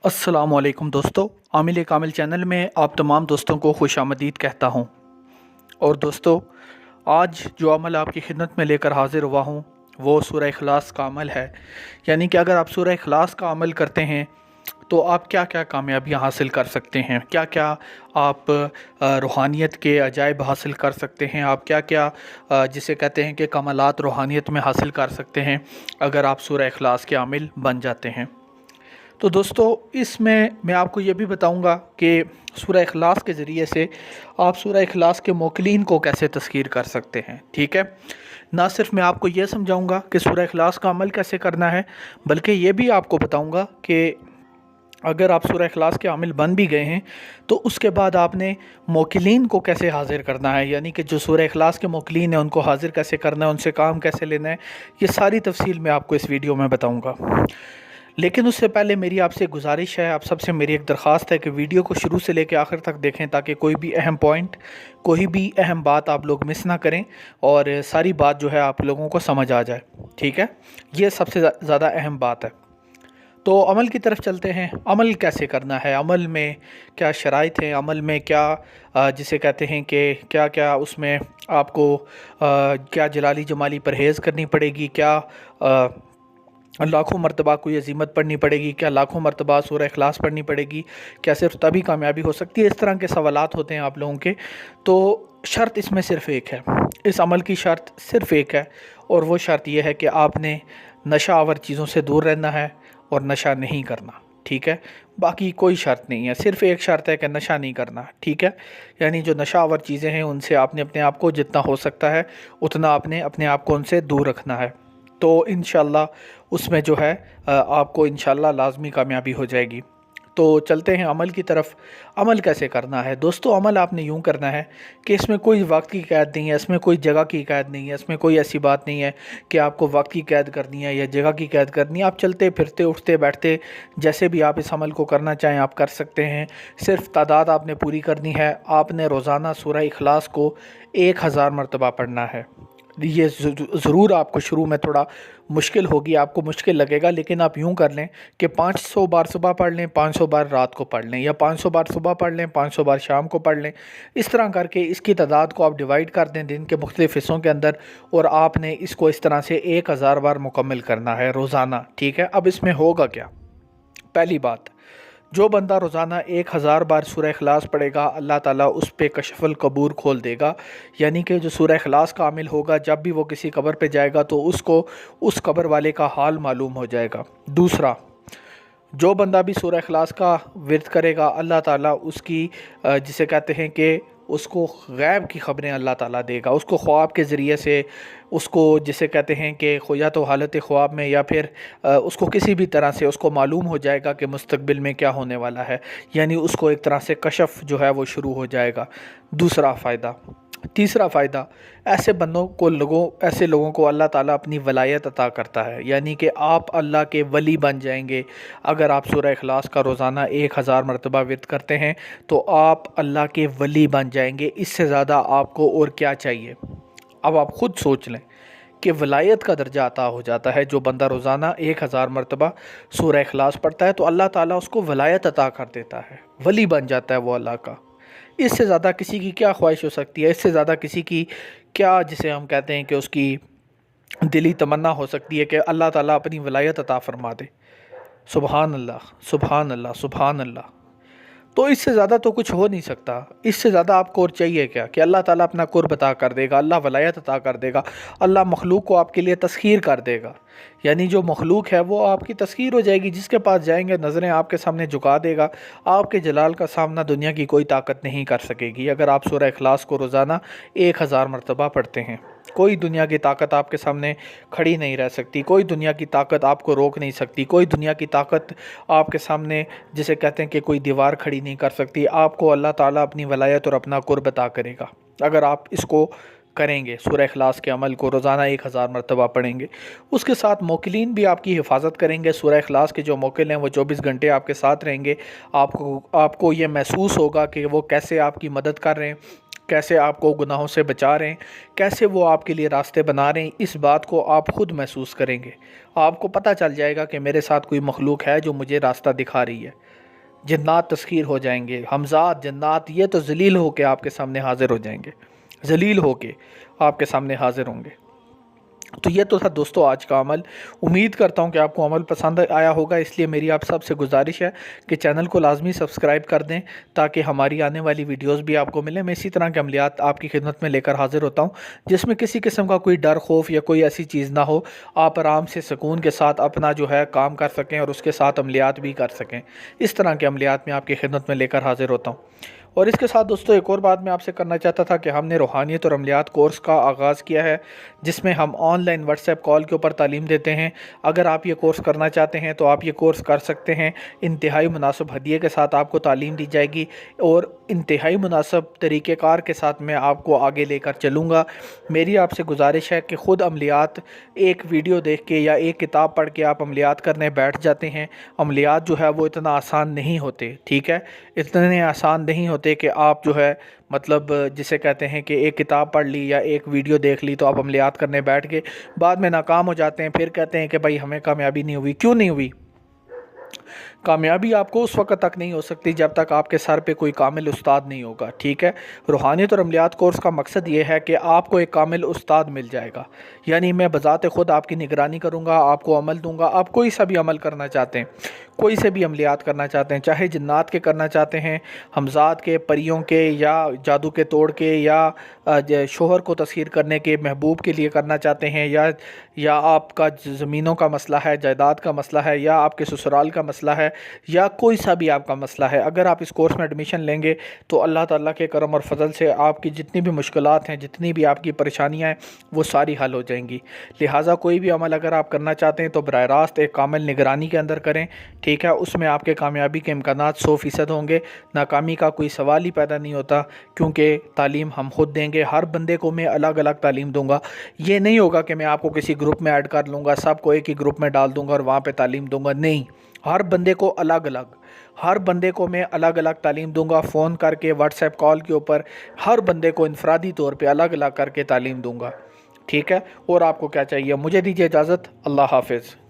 अस्सलाम वालेकुम दोस्तों, आमिल कामिल चैनल में आप तमाम दोस्तों को खुश आमदीद कहता हूँ। और दोस्तों, आज जो अमल आपकी खिदमत में लेकर हाज़िर हुआ हूँ वो सूरह इखलास का अमल है। यानी कि अगर आप सूरह इखलास का अमल करते हैं तो आप क्या क्या कामयाबियाँ हासिल कर सकते हैं, क्या क्या आप रूहानियत के अजायब हासिल कर सकते हैं, आप क्या क्या जिसे कहते हैं कि कमालात रूहानियत में हासिल कर सकते हैं अगर आप सूरह इखलास के आमिल बन जाते हैं। तो दोस्तों, इसमें मैं आपको ये भी बताऊंगा कि सूरह इखलास के ज़रिए से आप सूरह इखलास के मोकिलीन को कैसे तस्खीर कर सकते हैं। ठीक है, ना सिर्फ मैं आपको ये समझाऊंगा कि सूरह इखलास का अमल कैसे करना है, बल्कि ये भी आपको बताऊंगा कि अगर आप सूरह इखलास के आमिल बन भी गए हैं तो उसके बाद आपने मोकिलीन को कैसे हाज़िर करना है, यानी कि जो सूरह इखलास के मोकिलीन हैं उनको हाज़िर कैसे करना है, उनसे काम कैसे लेना है, ये सारी तफसील मैं आपको इस वीडियो में बताऊँगा। लेकिन उससे पहले मेरी आपसे गुजारिश है, आप सबसे मेरी एक दरख्वास्त है कि वीडियो को शुरू से लेकर आखिर तक देखें ताकि कोई भी अहम पॉइंट, कोई भी अहम बात आप लोग मिस ना करें और सारी बात जो है आप लोगों को समझ आ जाए। ठीक है, ये सबसे ज़्यादा अहम बात है। तो अमल की तरफ चलते हैं। अमल कैसे करना है, अमल में क्या शराइत हैं, अमल में क्या जिसे कहते हैं कि क्या क्या उसमें आपको क्या जलाली जमाली परहेज़ करनी पड़ेगी, क्या लाखों मरतबा कोई अजीमत पढ़नी पड़ेगी, क्या लाखों मरतबा सूरह इखलास पढ़नी पड़ेगी, क्या सिर्फ तभी कामयाबी हो सकती है, इस तरह के सवालात होते हैं आप लोगों के। तो शर्त इसमें सिर्फ़ एक है, इस अमल की शर्त सिर्फ़ एक है और वो शर्त यह है कि आपने नशा आवर चीज़ों से दूर रहना है और नशा नहीं करना। ठीक है, बाकी कोई शर्त नहीं है, सिर्फ़ एक शर्त है कि नशा नहीं करना। ठीक है, यानी जो नशा आवर चीज़ें हैं उनसे आपने अपने आप को जितना हो सकता है उतना आपने अपने आप को उनसे दूर रखना है। तो इंशाल्लाह उसमें जो है आपको इंशाल्लाह लाजमी कामयाबी हो जाएगी। तो चलते हैं अमल की तरफ। अमल कैसे करना है दोस्तों, अमल आपने यूँ करना है कि इसमें कोई वक्त की कैद नहीं है, इसमें कोई जगह की कैद नहीं है, इसमें कोई ऐसी बात नहीं है कि आपको वक्त की कैद करनी है या जगह की कैद करनी है। आप चलते फिरते उठते बैठते जैसे भी आप इस अमल को करना चाहें आप कर सकते हैं। सिर्फ तादाद आपने पूरी करनी है, आपने रोज़ाना सूरह इखलास को 1000 मरतबा पढ़ना है। ये ज़रूर आपको शुरू में थोड़ा मुश्किल होगी, आपको मुश्किल लगेगा, लेकिन आप यूँ कर लें कि 500 बार सुबह पढ़ लें, 500 बार रात को पढ़ लें, या 500 बार सुबह पढ़ लें, 500 बार शाम को पढ़ लें। इस तरह करके इसकी तादाद को आप डिवाइड कर दें दिन के मुख्तलिफ़ हिस्सों के अंदर और आपने इसको इस तरह से 1000 बार मुकम्मल करना है रोज़ाना। ठीक है, अब इसमें होगा क्या? पहली बात, जो बंदा रोज़ाना 1000 बार सूरह इखलास पढ़ेगा अल्लाह ताला उस पे कशफुल कबूर खोल देगा। यानी कि जो सूरह इखलास का आमिल होगा जब भी वो किसी कब्र पे जाएगा तो उसको उस कब्र वाले का हाल मालूम हो जाएगा। दूसरा, जो बंदा भी सूरह इखलास का विर्द करेगा अल्लाह ताला उसकी जिसे कहते हैं कि उसको गैब की ख़बरें अल्लाह ताला देगा, उसको ख्वाब के ज़रिए से, उसको जिसे कहते हैं कि या तो हालत ख्वाब में या फिर उसको किसी भी तरह से उसको मालूम हो जाएगा कि मुस्तक़बिल में क्या होने वाला है। यानी उसको एक तरह से कशफ जो है वो शुरू हो जाएगा। दूसरा फ़ायदा। तीसरा फ़ायदा, ऐसे लोगों को अल्लाह ताला अपनी वलायत अता करता है, यानी कि आप अल्लाह के वली बन जाएंगे। अगर आप सूरह इखलास का रोज़ाना 1000 मरतबा विर्द करते हैं तो आप अल्लाह के वली बन जाएंगे। इससे ज़्यादा आपको और क्या चाहिए? अब आप ख़ुद सोच लें कि वलायत का दर्जा अता हो जाता है। जो बंदा रोज़ाना 1000 मरतबा सूरह इखलास पढ़ता है तो अल्लाह ताला उसको वलायत अता कर देता है, वली बन जाता है वो अल्लाह का। इससे ज़्यादा किसी की क्या ख्वाहिश हो सकती है? इससे ज़्यादा किसी की क्या, जिसे हम कहते हैं कि उसकी दिली तमन्ना हो सकती है कि अल्लाह ताला अपनी वलायत अता फ़रमा दे। सुबहान अल्लाह, सुबहान अल्लाह, सुबहान अल्लाह। तो इससे ज़्यादा तो कुछ हो नहीं सकता। इससे ज़्यादा आपको और चाहिए क्या कि अल्लाह ताला अपना कुर्ब अता कर देगा, अल्लाह वलायत अता कर देगा, अल्लाह मखलूक को आपके लिए तस्खीर कर देगा। यानी जो मखलूक है वो आपकी तस्खीर हो जाएगी, जिसके पास जाएंगे नज़रें आपके सामने झुका देगा। आपके जलाल का सामना दुनिया की कोई ताकत नहीं कर सकेगी। अगर आप सूरह इखलास को रोज़ाना 1000 मरतबा पढ़ते हैं, कोई दुनिया की ताकत आपके सामने खड़ी नहीं रह सकती, कोई दुनिया की ताकत आपको रोक नहीं सकती, कोई दुनिया की ताकत आपके सामने जिसे कहते हैं कि कोई दीवार खड़ी नहीं कर सकती। आपको अल्लाह ताला अपनी वलायत और अपना कुर्ब अता करेगा अगर आप इसको करेंगे, सूरह इखलास के अमल को रोज़ाना 1000 मरतबा पढ़ेंगे। उसके साथ मोकिलीन भी आपकी हिफाजत करेंगे। सूरह इखलास के जो मोकिल हैं वो 24 घंटे आपके साथ रहेंगे। आपको ये महसूस होगा कि वो कैसे आपकी मदद कर रहे हैं, کیسے آپ کو گناہوں سے بچا رہے ہیں، کیسے وہ آپ کے لیے راستے بنا رہے ہیں، اس بات کو آپ خود محسوس کریں گے۔ آپ کو پتہ چل جائے گا کہ میرے ساتھ کوئی مخلوق ہے جو مجھے راستہ دکھا رہی ہے۔ جنات تسخیر ہو جائیں گے، ہمزات جنات یہ تو ذلیل ہو کے آپ کے سامنے حاضر ہو جائیں گے، ذلیل ہو کے آپ کے سامنے حاضر ہوں گے۔ تو یہ تو تھا دوستو آج کا عمل۔ امید کرتا ہوں کہ آپ کو عمل پسند آیا ہوگا، اس لیے میری آپ سب سے گزارش ہے کہ چینل کو لازمی سبسکرائب کر دیں تاکہ ہماری آنے والی ویڈیوز بھی آپ کو ملیں۔ میں اسی طرح کے عملیات آپ کی خدمت میں لے کر حاضر ہوتا ہوں جس میں کسی قسم کا کوئی ڈر، خوف یا کوئی ایسی چیز نہ ہو، آپ آرام سے سکون کے ساتھ اپنا جو ہے کام کر سکیں اور اس کے ساتھ عملیات بھی کر سکیں۔ اس طرح کے عملیات میں آپ کی خدمت میں لے کر حاضر ہوتا ہوں۔ اور اس کے ساتھ دوستو ایک اور بات میں آپ سے کرنا چاہتا تھا کہ ہم نے روحانیت اور عملیات کورس کا آغاز کیا ہے، جس میں ہم on line what's app call کے اوپر تعلیم دیتے ہیں۔ اگر آپ یہ کورس کرنا چاہتے ہیں تو آپ یہ کورس کر سکتے ہیں۔ انتہائی مناسب ہدیے کے ساتھ آپ کو تعلیم دی جائے گی اور انتہائی مناسب طریقہ کار کے ساتھ میں آپ کو آگے لے کر چلوں گا۔ میری آپ سے گزارش ہے کہ خود عملیات ایک ویڈیو دیکھ کے یا ایک کتاب پڑھ کے آپ عملیات کرنے بیٹھ جاتے ہیں۔ عملیات جو ہے وہ اتنا آسان نہیں ہوتے، ٹھیک ہے، اتنے آسان نہیں ہوتے کہ آپ جو ہے مطلب جسے کہتے ہیں کہ ایک کتاب پڑھ لی یا ایک ویڈیو دیکھ لی تو آپ عملیات کرنے بیٹھ گئے، بعد میں ناکام ہو جاتے ہیں، پھر کہتے ہیں کہ بھائی ہمیں کامیابی نہیں ہوئی۔ کیوں نہیں ہوئی؟ کامیابی آپ کو اس وقت تک نہیں ہو سکتی جب تک آپ کے سر پہ کوئی کامل استاد نہیں ہوگا، ٹھیک ہے۔ روحانیت اور عملیات کورس کا مقصد یہ ہے کہ آپ کو ایک کامل استاد مل جائے گا، یعنی میں بذات خود آپ کی نگرانی کروں گا، آپ کو عمل دوں گا۔ آپ کوئی سا بھی عمل کرنا چاہتے ہیں، کوئی سے بھی عملیات کرنا چاہتے ہیں، چاہے جنات کے کرنا چاہتے ہیں، ہمزات کے، پریوں کے، یا جادو کے توڑ کے، یا شوہر کو تسخیر کرنے کے، محبوب کے لیے کرنا چاہتے ہیں، یا آپ کا زمینوں کا مسئلہ ہے، جائیداد کا مسئلہ ہے، یا آپ کے سسرال کا مسئلہ ہے، یا کوئی سا بھی آپ کا مسئلہ ہے، اگر آپ اس کورس میں ایڈمیشن لیں گے تو اللہ تعالیٰ کے کرم اور فضل سے آپ کی جتنی بھی مشکلات ہیں، جتنی بھی آپ کی پریشانیاں ہیں، وہ ساری حل ہو جائیں گی۔ لہٰذا کوئی بھی عمل اگر آپ کرنا چاہتے ہیں تو براہ راست ایک کامل نگرانی کے اندر کریں، ٹھیک ہے۔ اس میں آپ کے کامیابی کے امکانات 100% ہوں گے، ناکامی کا کوئی سوال ہی پیدا نہیں ہوتا، کیونکہ تعلیم ہم خود دیں گے۔ ہر بندے کو میں الگ الگ تعلیم دوں گا، یہ نہیں ہوگا کہ میں آپ کو کسی گروپ میں ایڈ کر لوں گا، سب کو ایک ہی گروپ میں ڈال دوں گا اور وہاں پہ تعلیم دوں گا، نہیں۔ ہر بندے کو الگ الگ، ہر بندے کو میں الگ الگ تعلیم دوں گا، فون کر کے، واٹس ایپ کال کے اوپر ہر بندے کو انفرادی طور پہ الگ الگ کر کے تعلیم دوں گا، ٹھیک ہے۔ اور آپ کو کیا چاہیے؟ مجھے دیجیے اجازت، اللہ حافظ۔